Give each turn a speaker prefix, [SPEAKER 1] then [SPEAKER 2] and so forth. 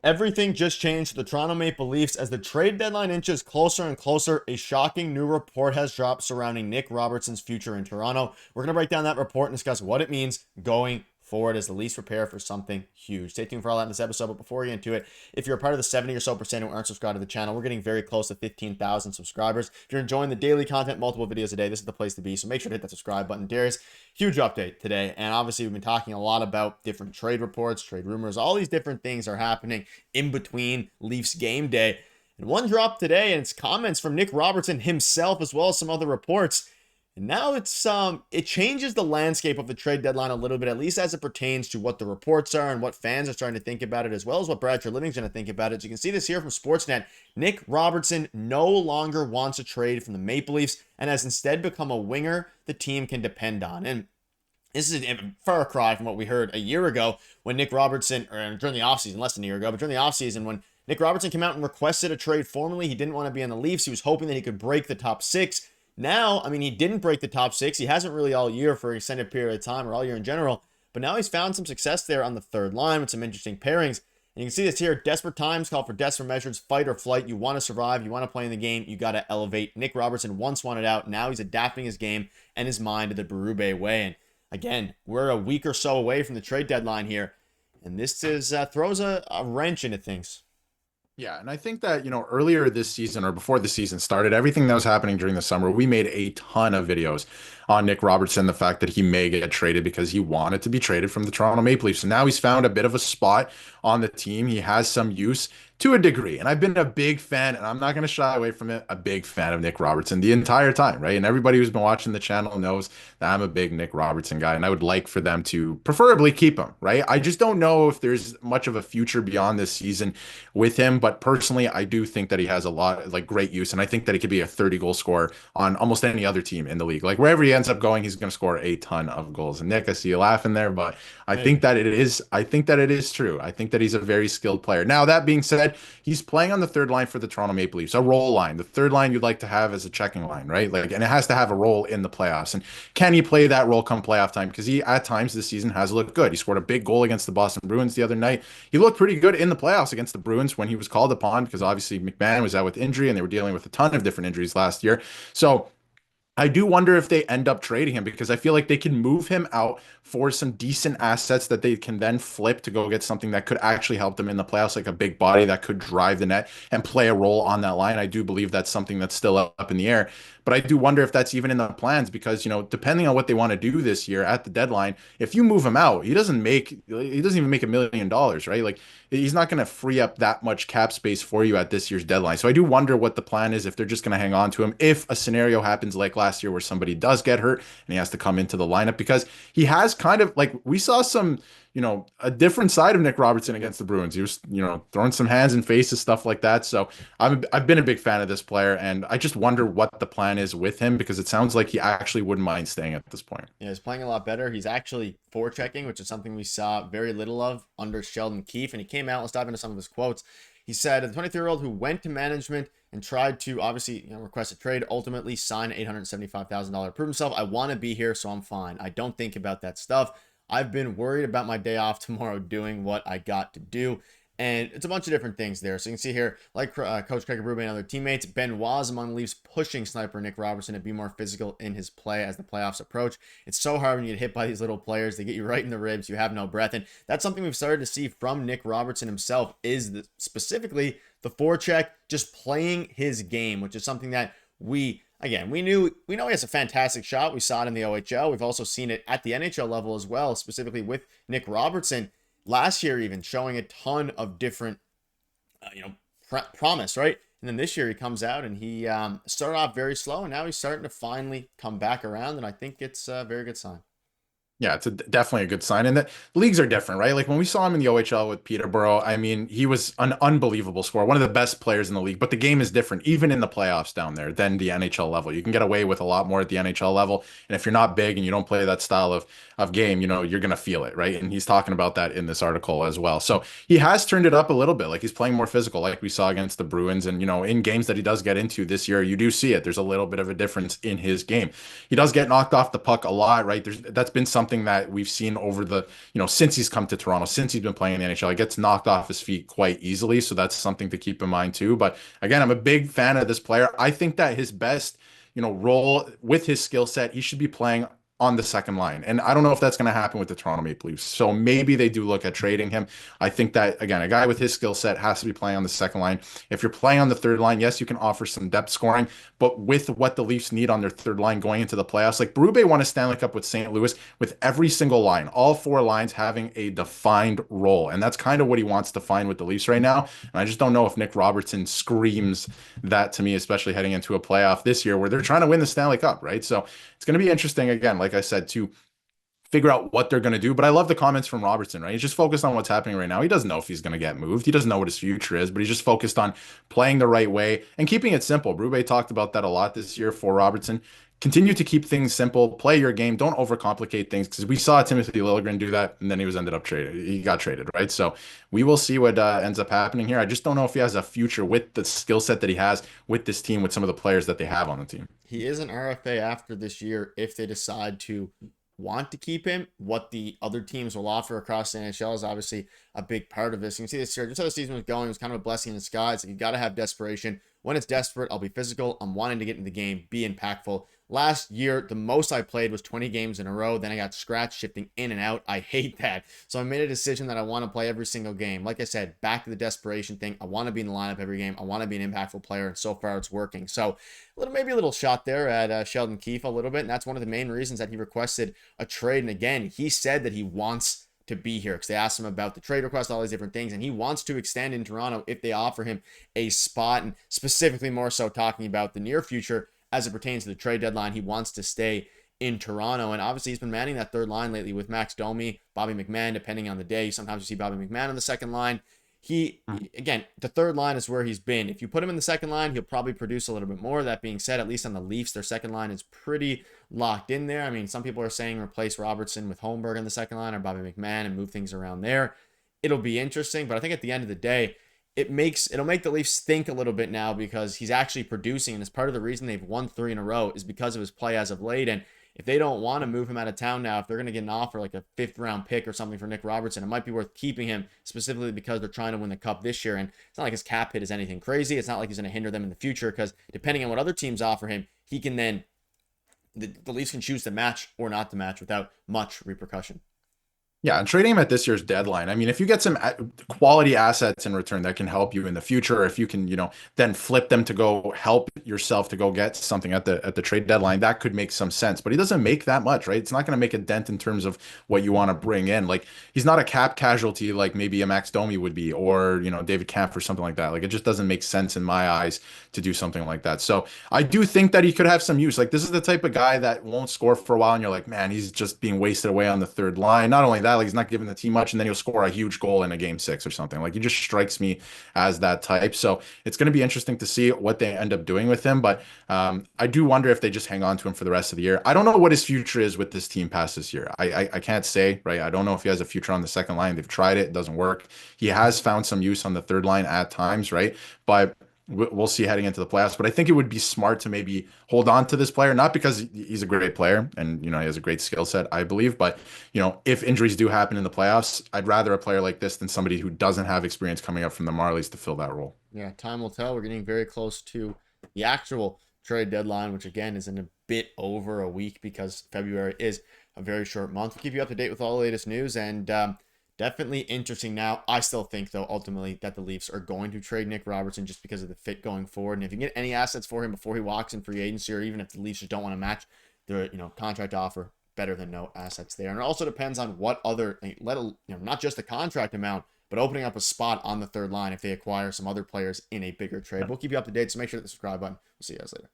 [SPEAKER 1] Everything just changed for the Toronto Maple Leafs as the trade deadline inches closer and closer. A shocking new report has dropped surrounding Nick Robertson's future in Toronto. We're going to break down that report and discuss what it means going forward as the Leafs prepare for something huge. Stay tuned for all that in this episode. But before we get into it, if you're a part of the 70 or so percent who aren't subscribed to the channel, we're getting very close to 15,000 subscribers. If you're enjoying the daily content, multiple videos a day, this is the place to be. So make sure to hit that subscribe button. Darius, huge update today. And obviously, we've been talking a lot about different trade reports, trade rumors, all these different things are happening in between Leafs game day. And one dropped today, and it's comments from Nick Robertson himself, as well as some other reports. And now it changes the landscape of the trade deadline a little bit, at least as it pertains to what the reports are and what fans are starting to think about it, as well as what Brad Treliving's going to think about it. As you can see this here from Sportsnet, Nick Robertson no longer wants a trade from the Maple Leafs and has instead become a winger the team can depend on. And this is a far cry from what we heard a year ago when Nick Robertson, or during the offseason, less than a year ago, but during the offseason when Nick Robertson came out and requested a trade formally. He didn't want to be on the Leafs. He was hoping that he could break the top six. Now, he didn't break the top six. He hasn't really all year for an extended period of time or all year in general. But now he's found some success there on the third line with some interesting pairings. And you can see this here. Desperate times call for desperate measures. Fight or flight. You want to survive. You want to play in the game. You got to elevate. Nick Robertson once wanted out. Now he's adapting his game and his mind to the Berube way. And again, we're a week or so away from the trade deadline here. And this throws a wrench into things.
[SPEAKER 2] Yeah, and I think that, earlier this season or before the season started, everything that was happening during the summer, we made a ton of videos on Nick Robertson, the fact that he may get traded because he wanted to be traded from the Toronto Maple Leafs. And now he's found a bit of a spot on the team. He has some use to a degree. And I've been a big fan, and I'm not going to shy away from it, a big fan of Nick Robertson the entire time, right? And everybody who's been watching the channel knows that I'm a big Nick Robertson guy, and I would like for them to preferably keep him, right? I just don't know if there's much of a future beyond this season with him, but personally, I do think that he has a lot, great use, and I think that he could be a 30-goal scorer on almost any other team in the league. Like, wherever he ends up going, he's going to score a ton of goals. And Nick, I see you laughing there, but I think that it is true. I think that he's a very skilled player. Now, that being said, he's playing on the third line for the Toronto Maple Leafs, a role line. The third line you'd like to have as a checking line, right? And it has to have a role in the playoffs. And can he play that role come playoff time? Because he, at times this season, has looked good. He scored a big goal against the Boston Bruins the other night. He looked pretty good in the playoffs against the Bruins when he was called upon, because obviously McMahon was out with injury and they were dealing with a ton of different injuries last year. So I do wonder if they end up trading him, because I feel like they can move him out for some decent assets that they can then flip to go get something that could actually help them in the playoffs, like a big body that could drive the net and play a role on that line. I do believe that's something that's still up in the air. But I do wonder if that's even in the plans, because, depending on what they want to do this year at the deadline, if you move him out, he doesn't even make $1 million, right? Like, he's not going to free up that much cap space for you at this year's deadline. So I do wonder what the plan is, if they're just going to hang on to him if a scenario happens like last year where somebody does get hurt and he has to come into the lineup, because he has kind of, we saw some, a different side of Nick Robertson against the Bruins. He was, throwing some hands and faces, stuff like that. So I've been a big fan of this player, and I just wonder what the plan is with him, because it sounds like he actually wouldn't mind staying at this point.
[SPEAKER 1] Yeah, he's playing a lot better. He's actually forechecking, which is something we saw very little of under Sheldon Keefe. And he came out, let's dive into some of his quotes. He said, the 23-year-old who went to management and tried to obviously request a trade, ultimately signed $875,000, prove himself. I want to be here, so I'm fine. I don't think about that stuff. I've been worried about my day off tomorrow doing what I got to do. And it's a bunch of different things there. So you can see here, like Coach Craig Berube and other teammates, Benoit's among the Leafs pushing sniper Nick Robertson to be more physical in his play as the playoffs approach. It's so hard when you get hit by these little players. They get you right in the ribs. You have no breath. And that's something we've started to see from Nick Robertson himself, is specifically the forecheck, just playing his game, which is something that we know he has a fantastic shot. We saw it in the OHL. We've also seen it at the NHL level as well, specifically with Nick Robertson last year, even showing a ton of different, promise, right? And then this year he comes out and he started off very slow, and now he's starting to finally come back around. And I think it's a very good sign.
[SPEAKER 2] Yeah, it's definitely a good sign. And the leagues are different, right? Like, when we saw him in the OHL with Peterborough, he was an unbelievable scorer, one of the best players in the league. But the game is different, even in the playoffs down there, than the NHL level. You can get away with a lot more at the NHL level. And if you're not big and you don't play that style of game, you're going to feel it, right? And he's talking about that in this article as well. So he has turned it up a little bit. Like, he's playing more physical, like we saw against the Bruins. And, in games that he does get into this year, you do see it. There's a little bit of a difference in his game. He does get knocked off the puck a lot, right? That's been something something that we've seen over the, since he's come to Toronto, since he's been playing in the NHL. He gets knocked off his feet quite easily. So that's something to keep in mind too. But again, I'm a big fan of this player. I think that his best, role with his skill set, he should be playing on the second line. And I don't know if that's going to happen with the Toronto Maple Leafs. So maybe they do look at trading him. I think that, again, a guy with his skill set has to be playing on the second line. If you're playing on the third line, yes, you can offer some depth scoring, but with what the Leafs need on their third line going into the playoffs, like Berube won a Stanley Cup with St. Louis with every single line, all four lines having a defined role. And that's kind of what he wants to find with the Leafs right now. And I just don't know if Nick Robertson screams that to me, especially heading into a playoff this year where they're trying to win the Stanley Cup, right? So it's going to be interesting, again, like I said, to figure out what they're going to do. But I love the comments from Robertson, right? He's just focused on what's happening right now. He doesn't know if he's going to get moved. He doesn't know what his future is, but he's just focused on playing the right way and keeping it simple. Berube talked about that a lot this year for Robertson. Continue to keep things simple, play your game, don't overcomplicate things, because we saw Timothy Liljegren do that, and then he was ended up traded. He got traded, right? So we will see what ends up happening here. I just don't know if he has a future with the skill set that he has with this team, with some of the players that they have on the team.
[SPEAKER 1] He is an RFA after this year if they decide to want to keep him. What the other teams will offer across the NHL is obviously a big part of this. You can see this year, just how the season was going, it was kind of a blessing in disguise. You got to have desperation. When it's desperate, I'll be physical. I'm wanting to get in the game, be impactful. Last year, the most I played was 20 games in a row. Then I got scratched, shifting in and out. I hate that. So I made a decision that I want to play every single game. Like I said, back to the desperation thing. I want to be in the lineup every game. I want to be an impactful player, and so far it's working. So maybe a little shot there at Sheldon Keefe a little bit, and that's one of the main reasons that he requested a trade. And again, he said that he wants to be here because they asked him about the trade request, all these different things, and he wants to extend in Toronto if they offer him a spot, and specifically more so talking about the near future as it pertains to the trade deadline. He wants to stay in Toronto, and obviously he's been manning that third line lately with Max Domi, Bobby McMahon, depending on the day. Sometimes you see Bobby McMahon on the second line. Again, the third line is where he's been. If you put him in the second line, he'll probably produce a little bit more. That being said, at least on the Leafs, their second line is pretty locked in there. I mean, some people are saying replace Robertson with Holmberg in the second line or Bobby McMahon and move things around there. It'll be interesting, but I think at the end of the day, it'll make the Leafs think a little bit now because he's actually producing, and it's part of the reason they've won 3 in a row is because of his play as of late. And if they don't want to move him out of town now, if they're going to get an offer like a 5th round pick or something for Nick Robertson, it might be worth keeping him specifically because they're trying to win the cup this year. And it's not like his cap hit is anything crazy. It's not like he's going to hinder them in the future because depending on what other teams offer him, he can then, the Leafs can choose to match or not to match without much repercussion.
[SPEAKER 2] Yeah, and trading him at this year's deadline. I mean, if you get some quality assets in return that can help you in the future, if you can, then flip them to go help yourself to go get something at the trade deadline, that could make some sense. But he doesn't make that much, right? It's not going to make a dent in terms of what you want to bring in. Like he's not a cap casualty like maybe a Max Domi would be, or David Kampf or something like that. Like it just doesn't make sense in my eyes to do something like that. So I do think that he could have some use. Like this is the type of guy that won't score for a while, and you're like, man, he's just being wasted away on the third line. Not only that, like he's not giving the team much, and then he'll score a huge goal in a game 6 or something. Like he just strikes me as that type. So it's going to be interesting to see what they end up doing with him. But I do wonder if they just hang on to him for the rest of the year. I don't know what his future is with this team past this year. I can't say, right? I don't know if he has a future on the second line. They've tried it doesn't work. He has found some use on the third line at times, right? But we'll see heading into the playoffs, but I think it would be smart to maybe hold on to this player, not because he's a great player and, he has a great skill set, I believe, but, if injuries do happen in the playoffs, I'd rather a player like this than somebody who doesn't have experience coming up from the Marlies to fill that role.
[SPEAKER 1] Yeah, time will tell. We're getting very close to the actual trade deadline, which again is in a bit over a week because February is a very short month. We'll keep you up to date with all the latest news, and definitely interesting now. I still think, though, ultimately that the Leafs are going to trade Nick Robertson just because of the fit going forward. And if you can get any assets for him before he walks in free agency, or even if the Leafs just don't want to match their contract offer, better than no assets there. And it also depends on what other, not just the contract amount, but opening up a spot on the third line if they acquire some other players in a bigger trade. We'll keep you up to date, so make sure to hit the subscribe button. We'll see you guys later.